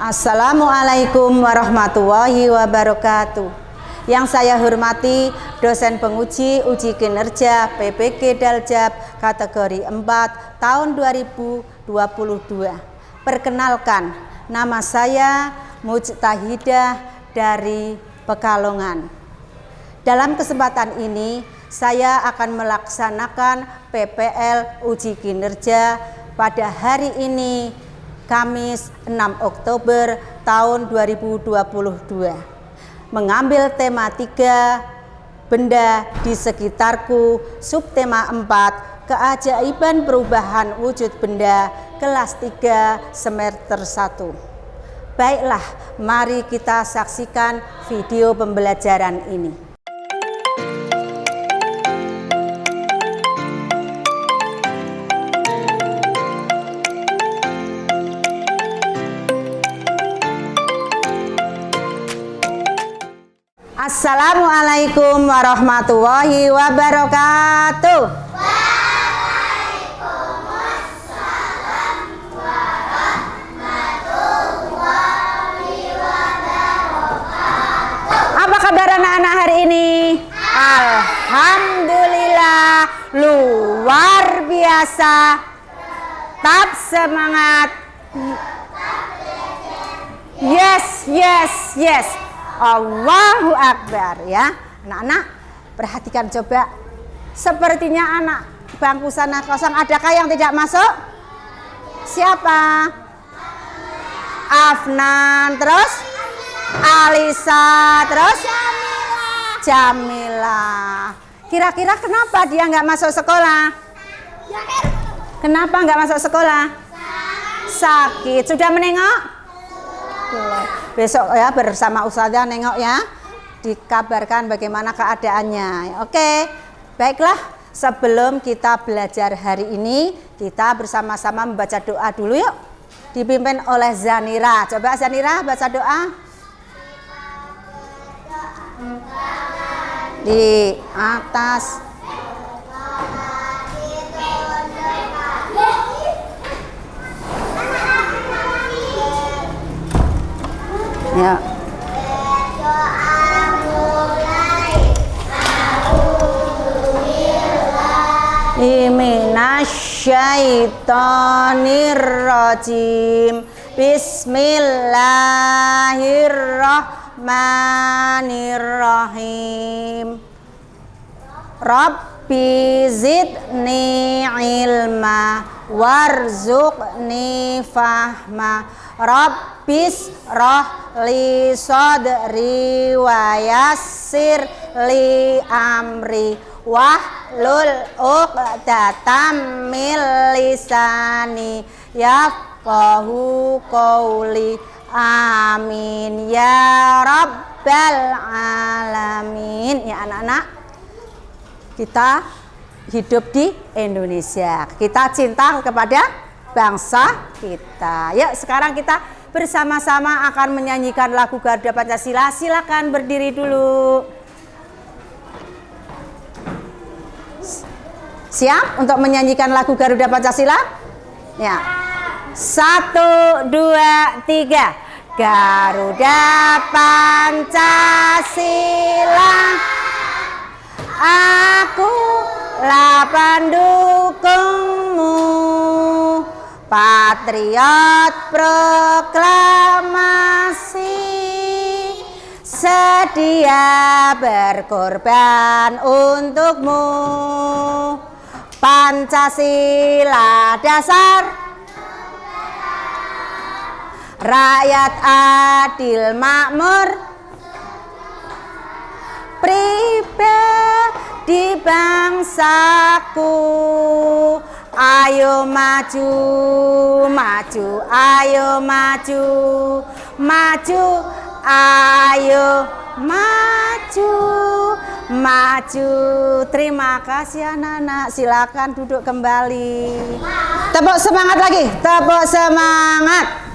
Assalamualaikum warahmatullahi wabarakatuh. Yang saya hormati dosen penguji uji kinerja PPG Daljab kategori 4 tahun 2022. Perkenalkan, nama saya Mujtahidah dari Pekalongan. Dalam kesempatan ini saya akan melaksanakan PPL uji kinerja pada hari ini Kamis 6 Oktober tahun 2022, mengambil tema 3 benda di sekitarku, subtema 4 keajaiban perubahan wujud benda, kelas 3 semester 1. Baiklah, mari kita saksikan video pembelajaran ini. Assalamualaikum warahmatullahi wabarakatuh. Waalaikumsalam warahmatullahi wabarakatuh. Apa kabar anak-anak hari ini? Alhamdulillah, luar biasa. Tetap semangat. Yes, yes, yes. Allahu Akbar ya. Anak-anak perhatikan coba. Sepertinya anak bangku sana kosong. Adakah yang tidak masuk? Siapa? Afnan, terus Alisa, terus Jamila. Kira-kira kenapa dia nggak masuk sekolah? Kenapa nggak masuk sekolah? Sakit. Sudah menengok? Besok ya bersama Ustazah nengok ya, dikabarkan bagaimana keadaannya. Oke, baiklah, sebelum kita belajar hari ini, kita bersama-sama membaca doa dulu yuk, dipimpin oleh Zanira. Coba Zanira baca doa di atas. Ya. Minasyaitonirrajim. Bismillahirrahmanirrahim. Rabbi zidni ilma warzuqni fahma. Rabbis rohli sodri wa yassir li amri wahlul uqdatam min lisani yafqahu qawli. Amin ya rabbal alamin. Ya anak-anak, kita hidup di Indonesia, kita cinta kepada bangsa kita. Yuk sekarang kita bersama-sama akan menyanyikan lagu Garuda Pancasila. Silakan berdiri dulu. Siap untuk menyanyikan lagu Garuda Pancasila? Ya. 1, 2, 3. Garuda Pancasila, akulah pendukungmu. Patriot proklamasi, sedia berkorban untukmu. Pancasila dasar, rakyat adil makmur, pribadi bangsaku. Ayo maju, maju, ayo maju, maju, ayo maju, maju. Terima kasih anak-anak, silakan duduk kembali. Tepuk semangat lagi, tepuk semangat.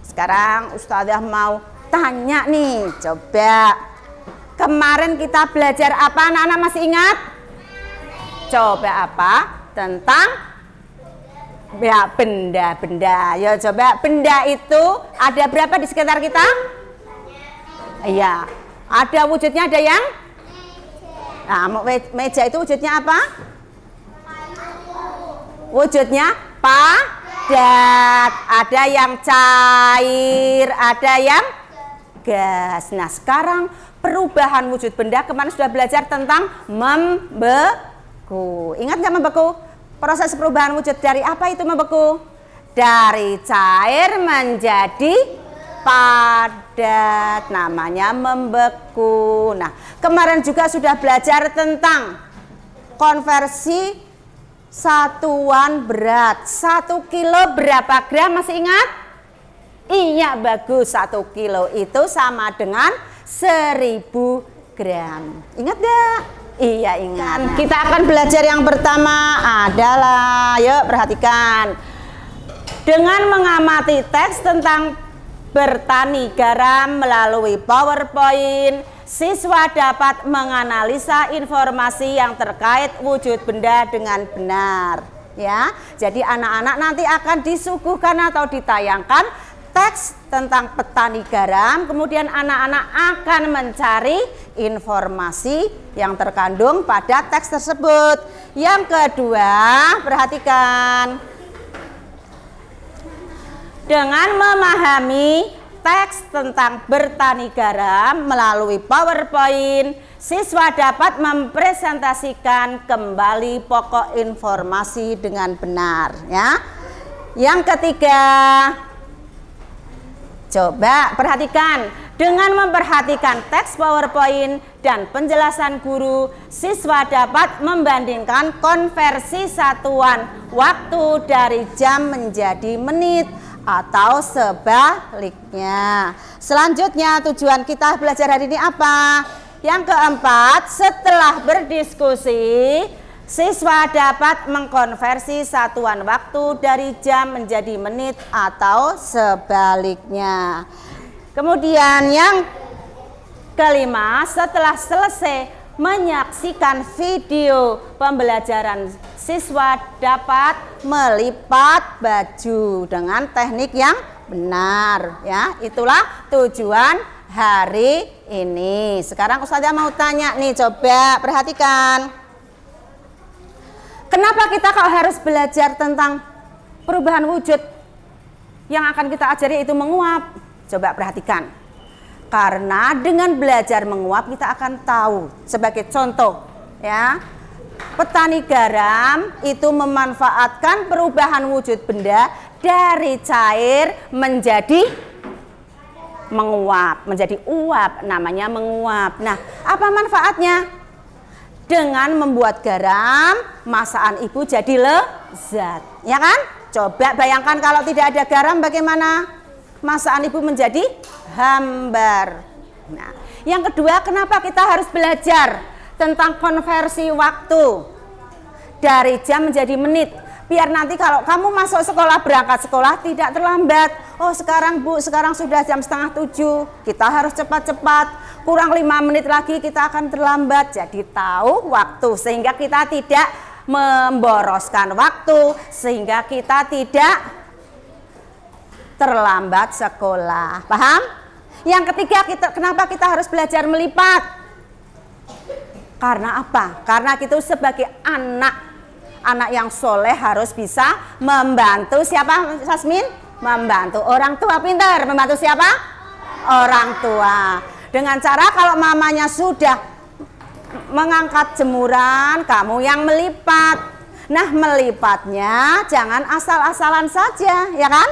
Sekarang Ustazah mau tanya nih, coba kemarin kita belajar apa, anak-anak masih ingat? Coba apa? Tentang ya benda-benda. Ya coba benda itu ada berapa di sekitar kita? Iya. Ada wujudnya ada yang? Nah, meja itu wujudnya apa? Wujudnya padat. Ada yang cair, ada yang gas. Nah, sekarang perubahan wujud benda, kemarin sudah belajar tentang membeku. Ingat nggak membeku? Proses perubahan wujud dari apa itu membeku? Dari cair menjadi padat, namanya membeku. Nah, kemarin juga sudah belajar tentang konversi satuan berat. 1 kilo berapa gram, masih ingat? Iya, bagus. 1 kilo itu sama dengan 1000 gram. Ingat gak? Iya, ingat. Kita akan belajar yang pertama adalah, yuk perhatikan. Dengan mengamati teks tentang bertani garam melalui PowerPoint, siswa dapat menganalisa informasi yang terkait wujud benda dengan benar. Ya, jadi anak-anak nanti akan disuguhkan atau ditayangkan teks tentang petani garam, kemudian anak-anak akan mencari informasi yang terkandung pada teks tersebut. Yang kedua, perhatikan. Dengan memahami teks tentang bertani garam melalui PowerPoint, siswa dapat mempresentasikan kembali pokok informasi dengan benar. Ya. Yang ketiga, coba perhatikan. Dengan memperhatikan teks PowerPoint dan penjelasan guru, siswa dapat membandingkan konversi satuan waktu dari jam menjadi menit atau sebaliknya. Selanjutnya, tujuan kita belajar hari ini apa? Yang keempat, setelah berdiskusi, siswa dapat mengkonversi satuan waktu dari jam menjadi menit atau sebaliknya. Kemudian yang kelima, setelah selesai menyaksikan video pembelajaran, siswa dapat melipat baju dengan teknik yang benar. Ya, itulah tujuan hari ini. Sekarang Ustazah mau tanya nih, coba perhatikan. Kenapa kita kok harus belajar tentang perubahan wujud? Yang akan kita ajari itu menguap. Coba perhatikan. Karena dengan belajar menguap kita akan tahu. Sebagai contoh, ya, petani garam itu memanfaatkan perubahan wujud benda dari cair menjadi menguap, menjadi uap, namanya menguap. Nah, apa manfaatnya? Dengan membuat garam, masakan ibu jadi lezat, ya kan? Coba bayangkan kalau tidak ada garam bagaimana? Masakan ibu menjadi hambar. Nah, yang kedua, kenapa kita harus belajar tentang konversi waktu dari jam menjadi menit? Biar nanti kalau kamu masuk sekolah, berangkat sekolah tidak terlambat. Oh, sekarang Bu, sekarang sudah jam 6:30. Kita harus cepat-cepat. Kurang 5 menit lagi kita akan terlambat. Jadi tahu waktu sehingga kita tidak memboroskan waktu, sehingga kita tidak terlambat sekolah. Paham? Yang ketiga, kenapa kita harus belajar melipat? Karena apa? Karena kita sebagai anak yang soleh harus bisa membantu siapa, Sasmin? Membantu orang tua. Pintar, membantu siapa? Orang tua. Dengan cara kalau mamanya sudah mengangkat jemuran, kamu yang melipat. Nah, melipatnya jangan asal-asalan saja, ya kan?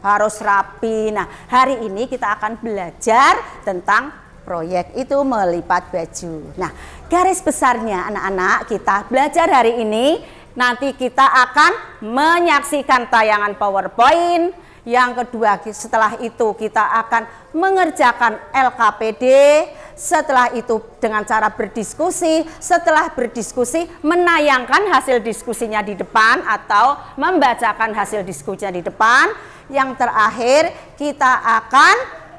Harus rapi. Nah, hari ini kita akan belajar tentang proyek itu melipat baju. Nah, garis besarnya anak-anak kita belajar hari ini, nanti kita akan menyaksikan tayangan PowerPoint. Yang kedua, setelah itu kita akan mengerjakan LKPD. Setelah itu dengan cara berdiskusi. Setelah berdiskusi, menayangkan hasil diskusinya di depan atau membacakan hasil diskusinya di depan. Yang terakhir, kita akan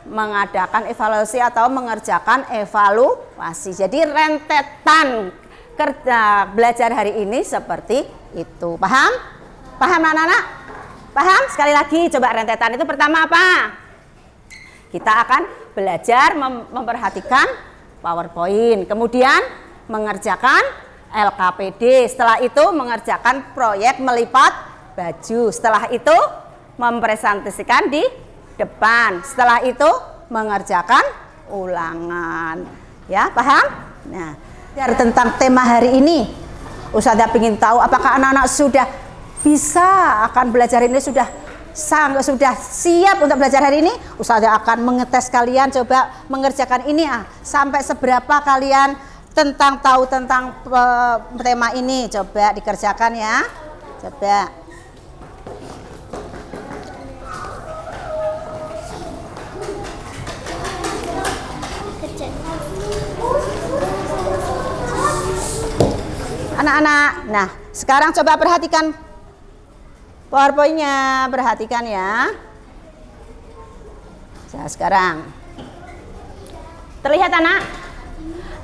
mengadakan evaluasi atau mengerjakan evaluasi. Jadi rentetan kerja belajar hari ini seperti itu. Paham? Paham anak-anak? Paham? Sekali lagi coba rentetan itu pertama apa? Kita akan belajar memperhatikan PowerPoint, kemudian mengerjakan LKPD, setelah itu mengerjakan proyek melipat baju, setelah itu mempresentasikan di depan, setelah itu mengerjakan ulangan. Ya, paham? Nah, tentang tema hari ini, Ustazah ingin tahu apakah anak-anak sudah bisa akan belajar ini, sudah siap untuk belajar hari ini. Ustazah akan mengetes kalian, coba mengerjakan ini sampai seberapa kalian tahu tentang tema ini. Coba dikerjakan ya. Coba. Anak-anak, nah sekarang coba perhatikan PowerPoint-nya, perhatikan ya. Nah, sekarang terlihat anak?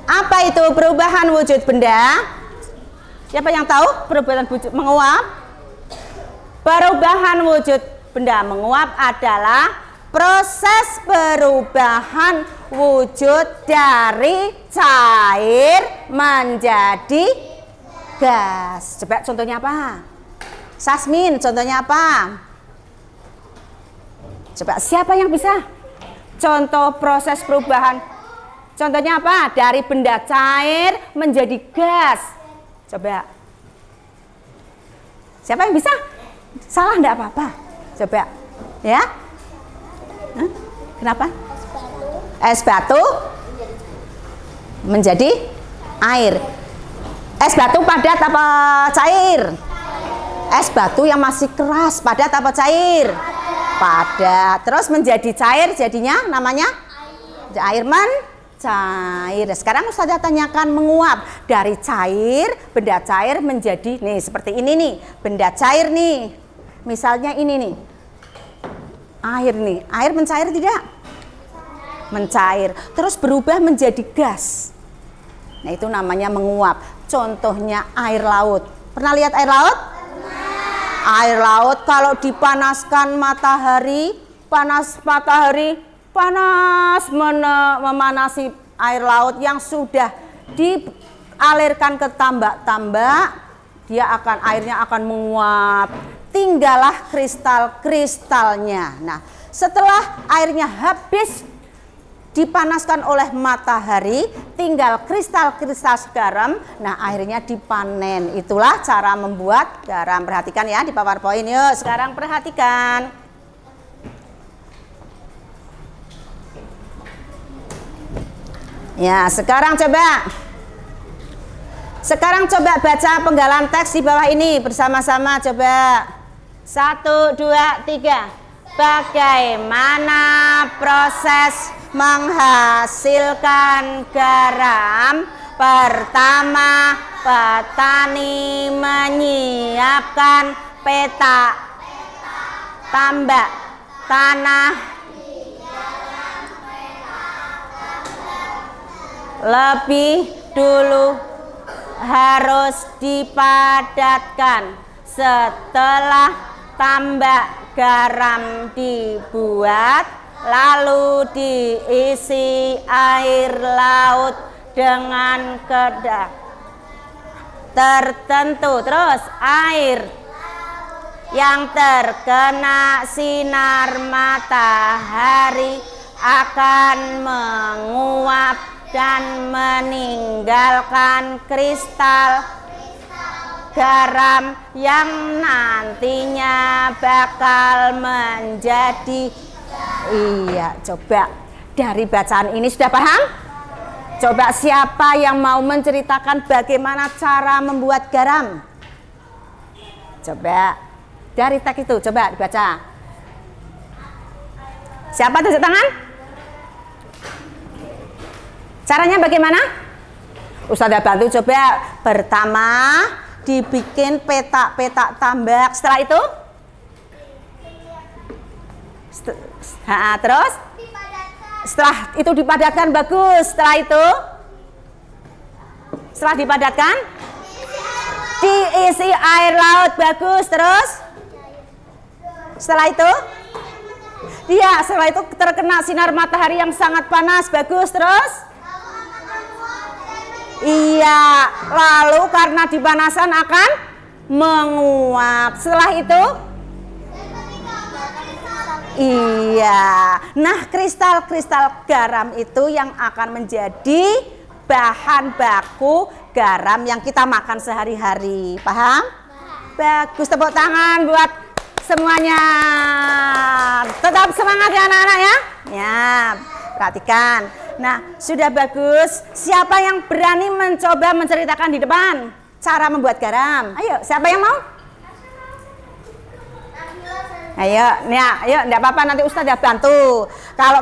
Apa itu perubahan wujud benda? Siapa yang tahu perubahan wujud menguap? Perubahan wujud benda menguap adalah proses perubahan wujud dari cair menjadi gas. Coba contohnya apa? Sasmin, contohnya apa? Coba siapa yang bisa? Contoh proses perubahan. Contohnya apa? Dari benda cair menjadi gas. Coba. Siapa yang bisa? Salah enggak apa-apa. Coba. Ya? Hah? Kenapa? Es batu menjadi air. Es batu padat apa cair? Es batu yang masih keras, padat apa cair? Padat. Terus menjadi cair, jadinya namanya air mencair. Sekarang Ustazah tanyakan menguap dari cair, benda cair menjadi nih seperti ini nih, benda cair nih. Misalnya ini nih. Air nih. Air mencair tidak? Mencair. Terus berubah menjadi gas. Nah, itu namanya menguap. Contohnya air laut. Pernah lihat air laut? Air laut kalau dipanaskan matahari, panas memanasi air laut yang sudah dialirkan ke tambak-tambak, airnya akan menguap. Tinggallah kristal-kristalnya. Nah, setelah airnya habis dipanaskan oleh matahari, tinggal kristal-kristal garam. Nah, akhirnya dipanen. Itulah cara membuat garam. Perhatikan ya di PowerPoint. Yuk, sekarang perhatikan. Ya, sekarang coba baca penggalan teks di bawah ini bersama-sama. Coba 1, 2, 3. Bagaimana proses menghasilkan garam? Pertama, petani menyiapkan petak tambak tanah. Lebih dulu harus dipadatkan. Setelah tambak garam dibuat, lalu diisi air laut dengan kadar tertentu. Terus air yang terkena sinar matahari akan menguap dan meninggalkan kristal garam yang nantinya bakal menjadi. Iya, coba dari bacaan ini sudah paham? Coba siapa yang mau menceritakan bagaimana cara membuat garam? Coba dari teks itu coba dibaca. Siapa tunjuk tangan? Caranya bagaimana? Ustazah bantu coba. Pertama dibikin petak-petak tambak. Setelah itu terus setelah itu dipadatkan. Bagus. Setelah itu Setelah dipadatkan, diisi air laut. Bagus. Terus setelah itu, iya, setelah itu terkena sinar matahari yang sangat panas. Bagus. Terus iya, lalu karena dipanasan akan menguap. Setelah itu iya. Nah, kristal-kristal garam itu yang akan menjadi bahan baku garam yang kita makan sehari-hari. Paham? Bagus, tepuk tangan buat semuanya. Tetap semangat ya anak-anak ya. Ya, perhatikan. Nah, sudah bagus. Siapa yang berani mencoba menceritakan di depan cara membuat garam? Ayo, siapa yang mau? Ayo, ya, ayo, enggak apa-apa, nanti Ustaz ya bantu. Kalau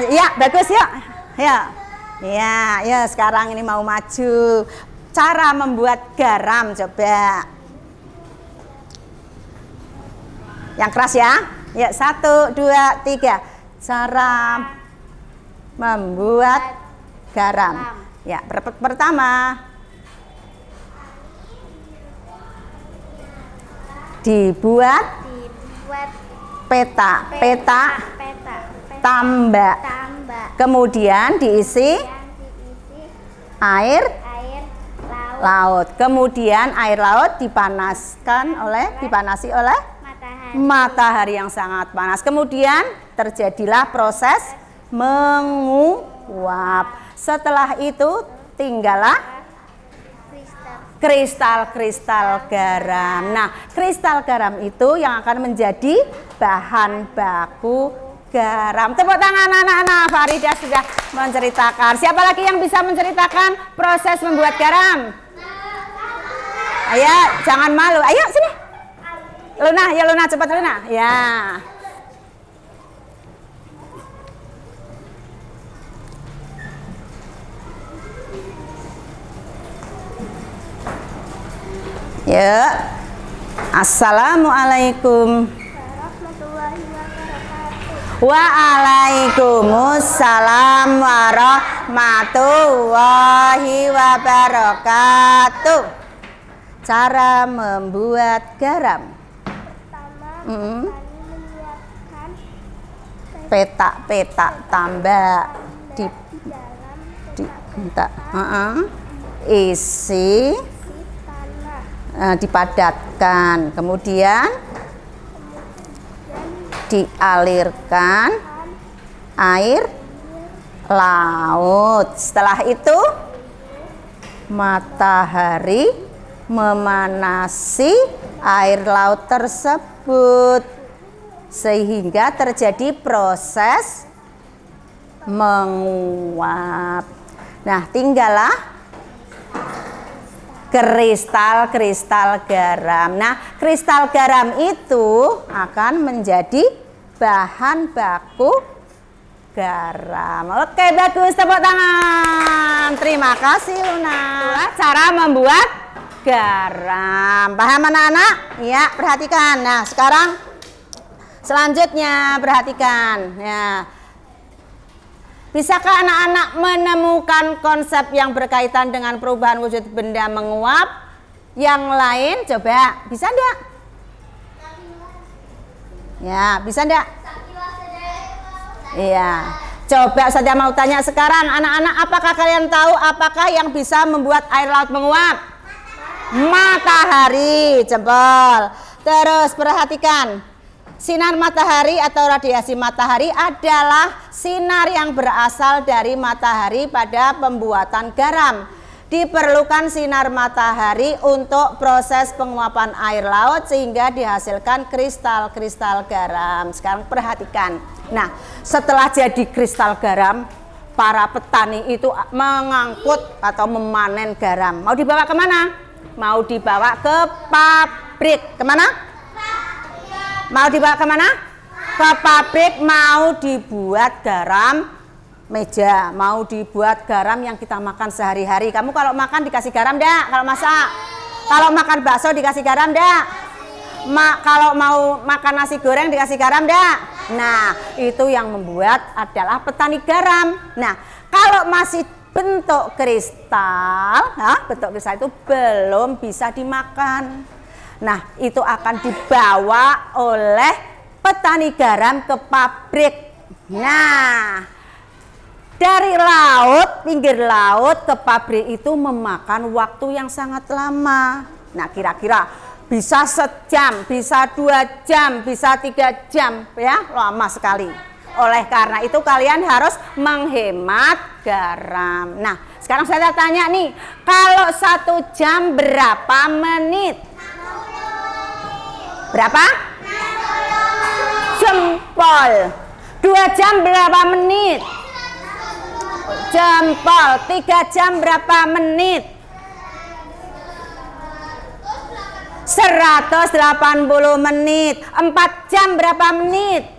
ya, bagus yuk. Ya. Ya, ya, sekarang ini mau maju. Cara membuat garam coba. Yang keras ya. Ya, 1, 2, 3. Cara membuat garam. Ya, pertama dibuat peta, tambak. Kemudian diisi air laut. Kemudian air laut dipanasi oleh matahari yang sangat panas. Kemudian terjadilah proses menguap. Setelah itu tinggallah kristal-kristal garam. Nah, kristal garam itu yang akan menjadi bahan baku garam. Tepuk tangan anak-anak. Farida sudah menceritakan. Siapa lagi yang bisa menceritakan proses membuat garam? Ayo, jangan malu. Ayo sini. Luna, ya Luna, cepat Luna. Ya. Ya. Assalamualaikum Waalaikumsalam warahmatullahi wabarakatuh. Cara membuat garam. Petak-petak tambak isi dipadatkan, kemudian dialirkan air laut. Setelah itu matahari memanasi air laut tersebut sehingga terjadi proses menguap. Nah, tinggallah kristal-kristal garam. Nah, kristal garam itu akan menjadi bahan baku garam. Oke, bagus, tepuk tangan. Terima kasih Luna. Cara membuat garam. Paham anak-anak? Ya, perhatikan. Nah, sekarang selanjutnya perhatikan. Ya. Bisakah anak-anak menemukan konsep yang berkaitan dengan perubahan wujud benda menguap? Yang lain coba, bisa enggak? Ya, bisa enggak? Iya. Coba saja mau tanya sekarang, anak-anak, apakah kalian tahu apakah yang bisa membuat air laut menguap? Matahari, jempol. Terus perhatikan. Sinar matahari atau radiasi matahari adalah sinar yang berasal dari matahari pada pembuatan garam. Diperlukan sinar matahari untuk proses penguapan air laut sehingga dihasilkan kristal-kristal garam. Sekarang perhatikan. Nah, setelah jadi kristal garam, para petani itu mengangkut atau memanen garam. Mau dibawa kemana? Mau dibawa ke pabrik. Kemana? Mau dibawa kemana? Ke pabrik, mau dibuat garam meja, mau dibuat garam yang kita makan sehari-hari. Kamu kalau makan dikasih garam enggak? Kalau masak? Kalau makan bakso dikasih garam enggak? Kalau mau makan nasi goreng dikasih garam enggak? Nah, itu yang membuat adalah petani garam. Nah, kalau masih bentuk kristal, bentuk kristal itu belum bisa dimakan. Nah, itu akan dibawa oleh petani garam ke pabrik. Nah, dari laut, pinggir laut ke pabrik itu memakan waktu yang sangat lama. Nah, kira-kira bisa sejam, bisa 2 jam, bisa 3 jam, ya, lama sekali. Oleh karena itu kalian harus menghemat garam. Nah, sekarang saya tanya nih, kalau 1 jam berapa menit? Berapa? Jempol. 2 jam berapa menit? Jempol. 3 jam berapa menit? 180 menit. 4 jam berapa menit?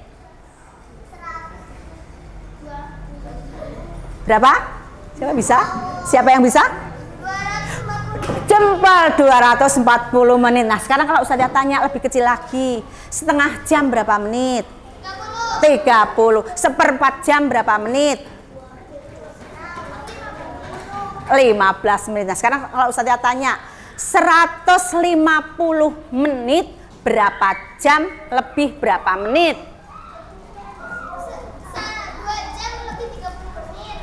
Berapa? Siapa bisa? Siapa yang bisa? Jempol 240 menit. Nah, sekarang kalau Ustazah tanya lebih kecil lagi, setengah jam berapa menit? 30. 1/4 jam berapa menit? 15 menit. Nah, sekarang kalau Ustazah tanya 150 menit berapa jam lebih berapa menit?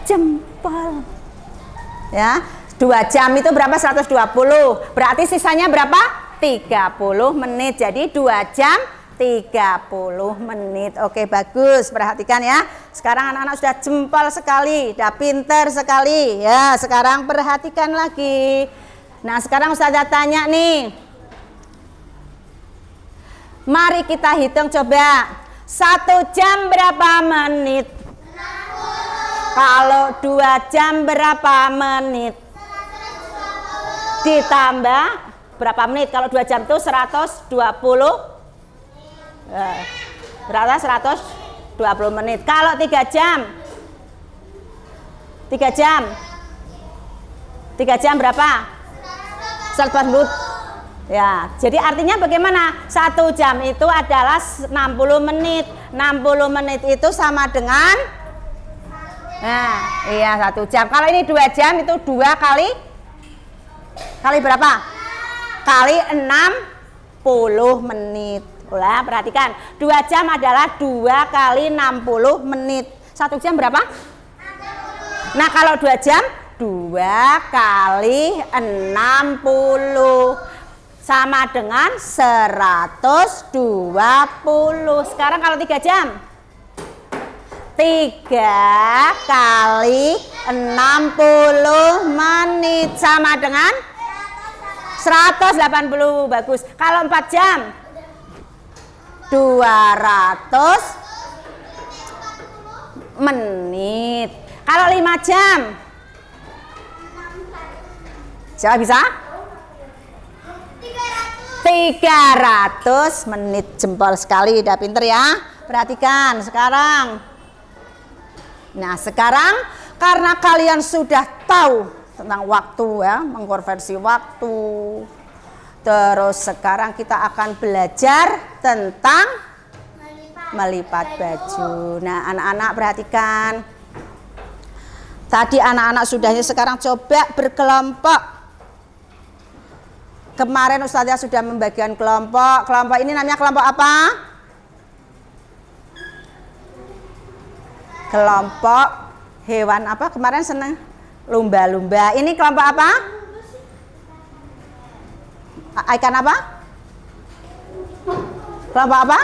Jempol. Ya, 2 jam itu berapa? 120. Berarti sisanya berapa? 30 menit. Jadi 2 jam 30 menit. Oke, bagus. Perhatikan ya. Sekarang anak-anak sudah jempol sekali, sudah pinter sekali. Ya, sekarang perhatikan lagi. Nah, sekarang Ustazah tanya nih. Mari kita hitung coba. 1 jam berapa menit? Kalau 2 jam berapa menit? Ditambah berapa menit? Kalau 2 jam itu 120. Berapa? 120 menit. Kalau 3 jam? 3 jam? 3 jam berapa? 140. Ya, jadi artinya bagaimana? 1 jam itu adalah 60 menit. 60 menit itu sama dengan, nah, iya 1 jam. Kalau ini 2 jam itu 2 kali berapa? Kali 60 menit. Boleh, perhatikan. 2 jam adalah 2 kali 60 menit. 1 jam berapa? Nah, kalau 2 jam 2 kali 60 sama dengan 120. Sekarang kalau 3 jam? 3 kali 60 menit sama dengan 180. Bagus. Kalau 4 jam? 200 menit. Kalau 5 jam? Siapa bisa? 300 menit. Jempol sekali, udah pinter ya. Perhatikan sekarang. Nah, sekarang karena kalian sudah tahu tentang waktu ya, mengkonversi waktu. Terus sekarang kita akan belajar tentang melipat baju. Nah, anak-anak perhatikan. Tadi anak-anak sudahnya, sekarang coba berkelompok. Kemarin Ustazah sudah membagikan kelompok. Kelompok ini namanya kelompok apa? Kelompok hewan apa? Kemarin seneng lumba-lumba. Ini kelompok apa? Ikan apa? Kelompok apa?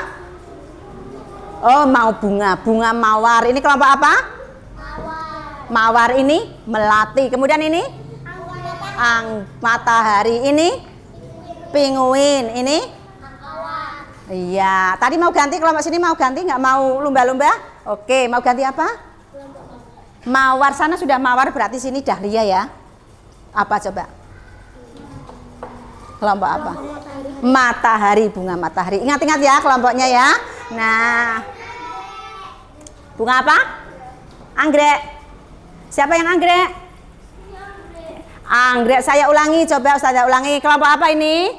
Oh, mau bunga. Bunga mawar. Ini kelompok apa? Mawar ini melati. Kemudian ini? Matahari. Ini? Penguin. Ini? Iya. Tadi mau ganti, kelompok sini mau ganti, nggak mau lumba-lumba? Oke, mau ganti apa? Mawar. Sana sudah mawar, berarti sini dahlia ya. Apa coba? Kelompok apa? Matahari, bunga matahari. Ingat-ingat ya kelompoknya ya. Nah, bunga apa? Anggrek. Siapa yang anggrek? Anggrek. Saya ulangi, coba saya ulangi. Kelompok apa ini?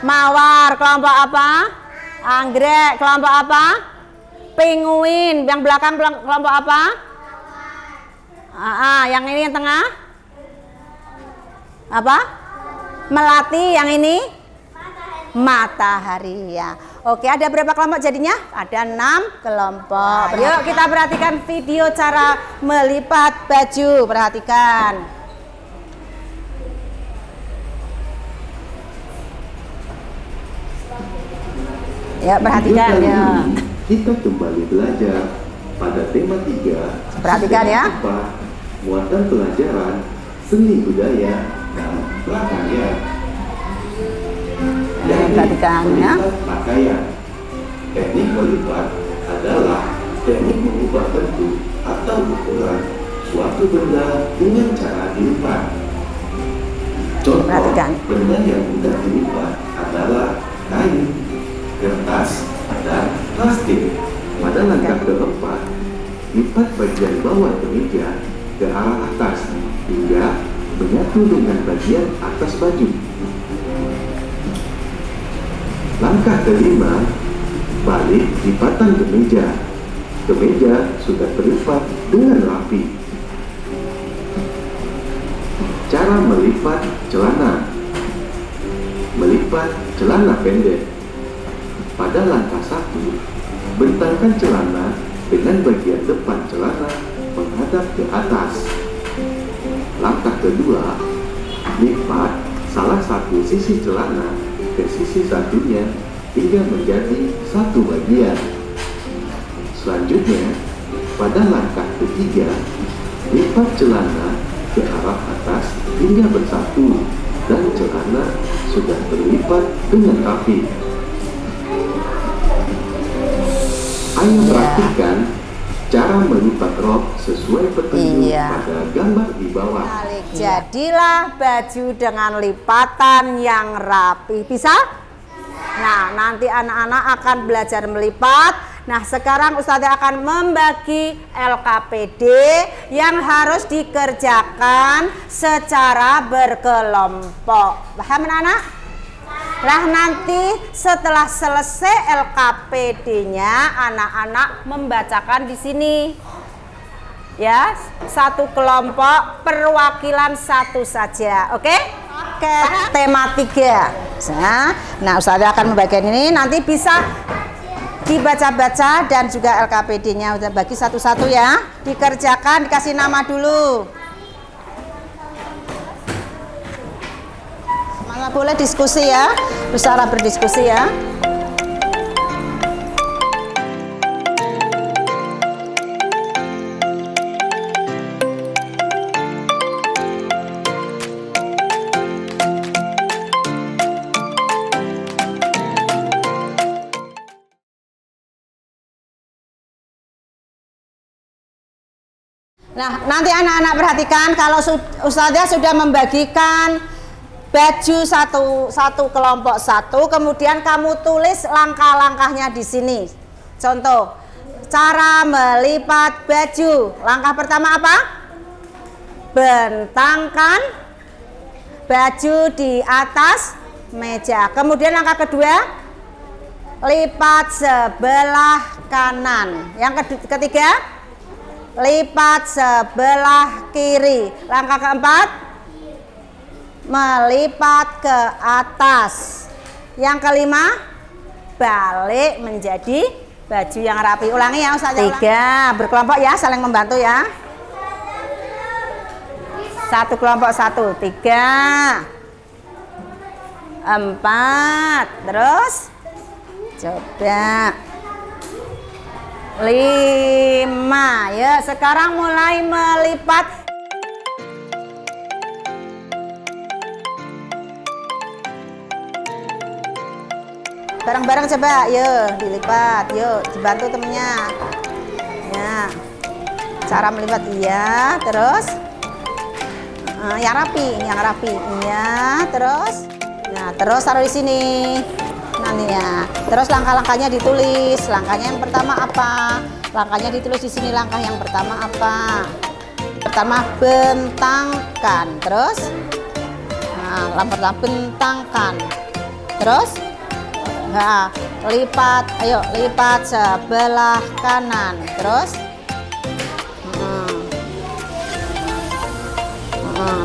Mawar. Kelompok apa? Anggrek. Kelompok apa? Penguin. Yang belakang kelompok apa? Yang ini yang tengah apa? Melati. Yang ini matahari ya. Oke, ada berapa kelompok jadinya? Ada 6 kelompok. Yuk kita perhatikan video cara melipat baju. Perhatikan. Ya, perhatikan ya. Kita kembali belajar pada tema 3. Perhatikan ya. Muatan pelajaran seni budaya dan pakaian. Perhatikan ya. Pakaian. Teknik melipat adalah teknik mengubah bentuk atau ukuran suatu benda dengan cara dilipat. Contoh benda yang mudah dilipat adalah kain, kertas, dan plastik. Pada langkah keempat, lipat bagian bawah kemeja ke arah atas hingga menyatu dengan bagian atas baju. Langkah kelima, balik lipatan kemeja. Kemeja sudah terlipat dengan rapi. Cara melipat celana. Melipat celana pendek. Pada langkah 1, bentangkan celana dengan bagian depan celana menghadap ke atas. Langkah kedua, lipat salah satu sisi celana ke sisi satunya hingga menjadi satu bagian. Selanjutnya, pada langkah ketiga, lipat celana ke arah atas hingga bersatu dan celana sudah terlipat dengan rapi. Ayo perhatikan cara melipat rok sesuai petunjuk pada gambar di bawah. Jadilah baju dengan lipatan yang rapi. Bisa? Nah, nanti anak-anak akan belajar melipat. Nah, sekarang Ustazah akan membagi LKPD yang harus dikerjakan secara berkelompok. Paham anak-anak? Nah, nanti setelah selesai LKPD-nya, anak-anak membacakan di sini. Ya, satu kelompok perwakilan satu saja. Oke? Oke. Tema 3. Nah, Ustazah akan membagikan ini, nanti bisa dibaca-baca dan juga LKPD-nya udah bagi satu-satu ya. Dikerjakan, dikasih nama dulu. Malah boleh diskusi ya, bicara berdiskusi ya. Nah, nanti anak-anak perhatikan kalau Ustazah sudah membagikan baju satu kelompok satu, kemudian kamu tulis langkah-langkahnya di sini. Contoh, cara melipat baju. Langkah pertama apa? Bentangkan baju di atas meja. Kemudian langkah kedua, lipat sebelah kanan. Yang ketiga, lipat sebelah kiri. Langkah keempat, melipat ke atas. Yang kelima, balik menjadi baju yang rapi. Ulangi ya Ustazah. 3, berkelompok ya, saling membantu ya. Satu kelompok 1, 3, 4, terus coba 5. Ya, sekarang mulai melipat. Bareng-bareng coba, yuk dilipat, yuk dibantu temennya. Ya, cara melipat iya, terus yang rapi, iya, terus, nah terus taruh di sini. Nanti ya. Terus langkah-langkahnya ditulis. Langkahnya yang pertama apa? Langkahnya ditulis di sini. Langkah yang pertama apa? Pertama bentangkan. Terus, nah, langkah bentangkan. Terus, nah, lipat. Ayo lipat sebelah kanan. Terus,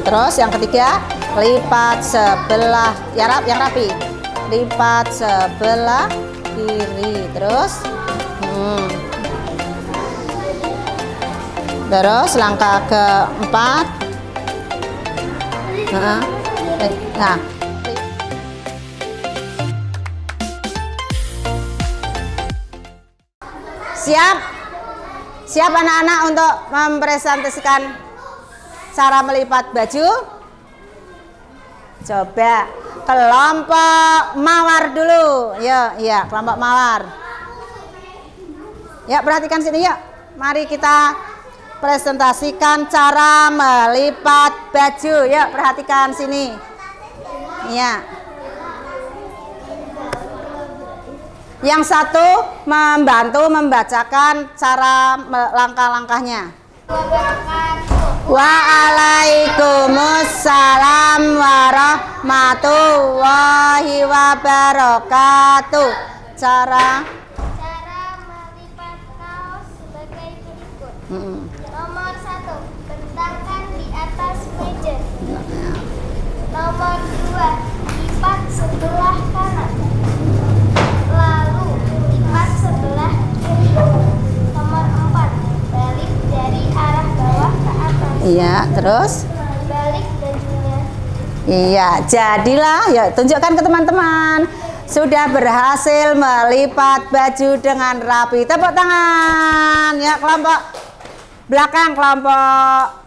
Terus yang ketiga, lipat sebelah yang rapi. Lipat sebelah kiri. Terus terus langkah keempat. Nah, siap anak-anak untuk mempresentasikan cara melipat baju. Coba kelompok mawar dulu. Ya, kelompok mawar. Ya, perhatikan sini yuk. Mari kita presentasikan cara melipat baju. Yuk, perhatikan sini. Ya. Yang satu membantu membacakan cara langkah-langkahnya. Waalaikumsalam warahmatullahi wabarakatuh. Cara melipat kaos sebagai berikut. Nomor 1, bentangkan di atas meja. Nomor 2, lipat sebelah kanan. Lalu lipat sebelah kiri. Nomor 4, balik dari arah bawah ke atas. Iya, terus? Balik bajunya. Iya, jadilah. Ya, tunjukkan ke teman-teman. Sudah berhasil melipat baju dengan rapi. Tepuk tangan. Ya, kelompok belakang, kelompok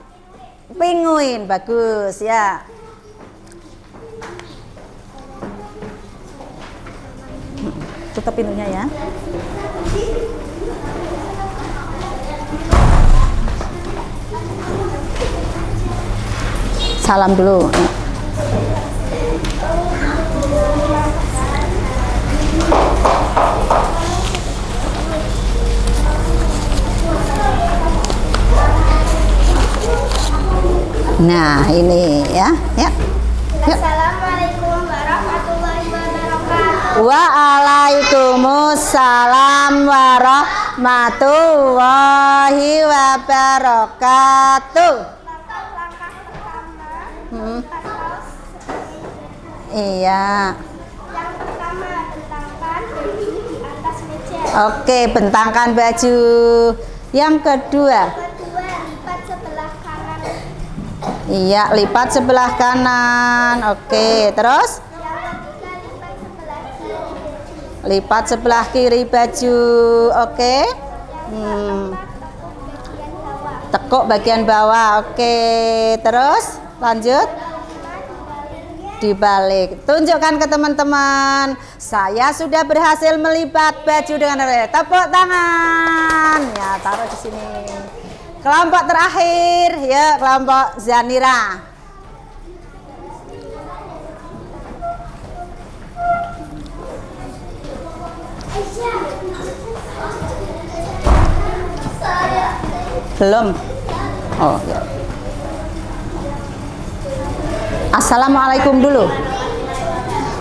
penguin. Bagus ya. Tutup pintunya ya. Salam dulu. Nah, ini ya. Assalamualaikum warahmatullahi wabarakatuh. Waalaikumsalam warahmatullahi wabarakatuh. Langkah pertama, lipat kaos sebagai berikut. Iya. Yang pertama, bentangkan baju di atas meja. Oke, bentangkan baju. Yang kedua. Kedua, lipat sebelah kanan. Iya, lipat sebelah kanan. Oke, terus? Yang ketiga, lipat sebelah kiri baju. Lipat sebelah kiri baju. Oke. Yang keempat, Tekuk tekuk bagian bawah. bagian bawah. Oke, terus lanjut. Dibalik. Tunjukkan ke teman-teman. Saya sudah berhasil melipat baju dengan rapi. Tepuk tangan. Ya, taruh di sini. Kelompok terakhir, ya, kelompok Zanira. Belum. Oh, ya. Assalamualaikum dulu.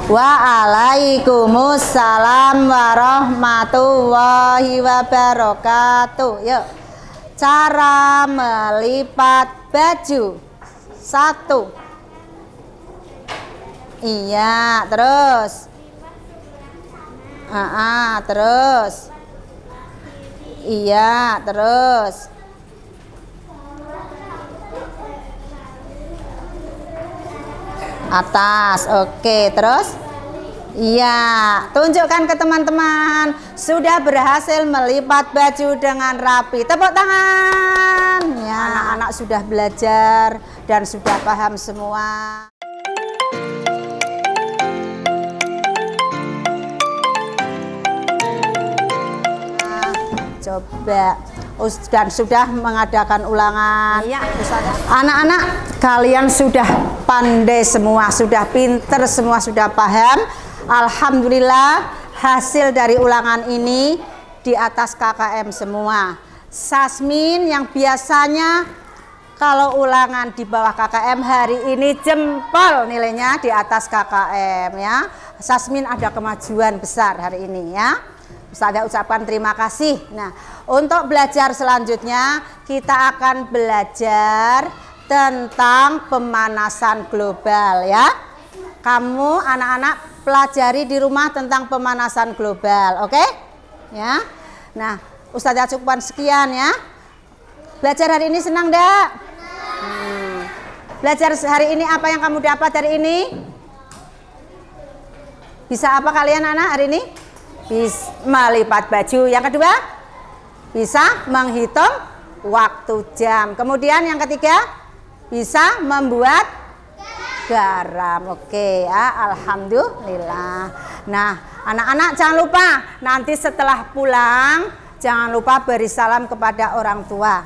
Waalaikumsalam warahmatullahi wabarakatuh. Yuk. Cara melipat baju. 1. Iya, terus. Terus. Iya, terus. Atas. Oke, terus? Iya, tunjukkan ke teman-teman. Sudah berhasil melipat baju dengan rapi. Tepuk tangan. Ya, anak-anak sudah belajar dan sudah paham semua. Coba dan sudah mengadakan ulangan. Iya, anak-anak kalian sudah pandai semua, sudah pinter semua, sudah paham. Alhamdulillah hasil dari ulangan ini di atas KKM semua. Sasmin yang biasanya kalau ulangan di bawah KKM hari ini jempol nilainya di atas KKM ya. Sasmin ada kemajuan besar hari ini ya. Saya ucapkan terima kasih. Nah, untuk belajar selanjutnya kita akan belajar tentang pemanasan global ya. Kamu anak-anak pelajari di rumah tentang pemanasan global, oke? Ya. Nah, Ustazah cukupkan sekian ya. Belajar hari ini senang enggak? Belajar hari ini apa yang kamu dapat hari ini? Bisa apa kalian anak hari ini? Bisa melipat baju. Yang kedua? Bisa menghitung waktu jam. Kemudian yang ketiga? Bisa membuat garam. Oke ya, alhamdulillah. Nah, anak-anak jangan lupa nanti setelah pulang jangan lupa beri salam kepada orang tua.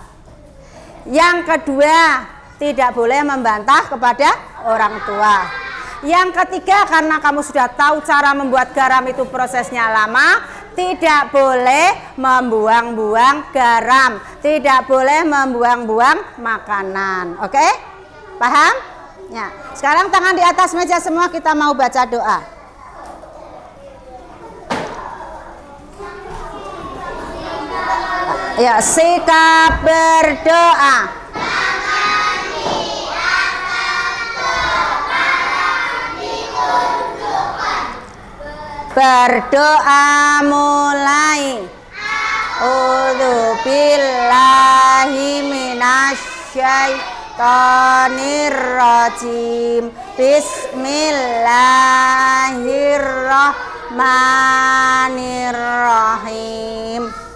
Yang kedua, tidak boleh membantah kepada orang tua. Yang ketiga, karena kamu sudah tahu cara membuat garam itu prosesnya lama, tidak boleh membuang-buang garam, tidak boleh membuang-buang makanan. Oke? Paham? Ya. Sekarang tangan di atas meja semua, kita mau baca doa. Ya, sikap berdoa. Berdoa mulai. A'udzu billahi minasyaitonir rajim. Bismillahirrahmanirrahim.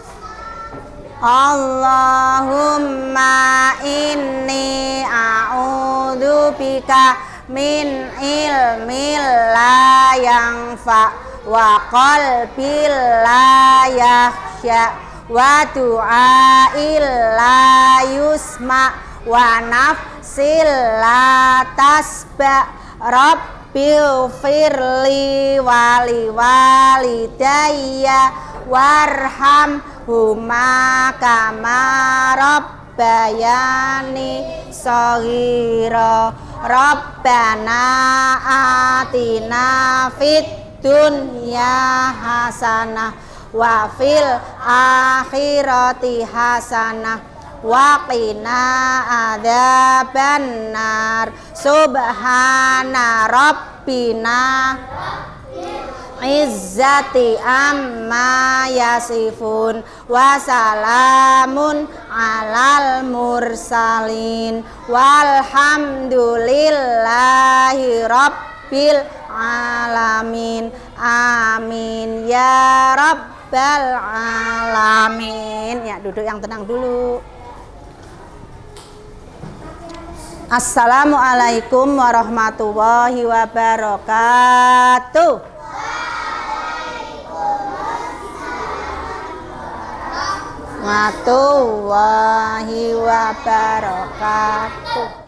Allahumma inni a'udzubika min ilmin la yanfa wa qalbil la yakhsha wa du'ail la yusma wa nafsil la tasba rabbil firli wali walidayya warham huma kama rabbayani shaghira rabbana atina fid dunya hasanah wa fil akhirati hasanah wa qina adzabannar subhana rabbina izzati amma yasifun wa salamun alal mursalin walhamdulillahi rabbil alamin. Amin ya rabbal alamin. Ya, duduk yang tenang dulu. Assalamualaikum warahmatullahi wabarakatuh. Warahmatullahi wabarakatuh.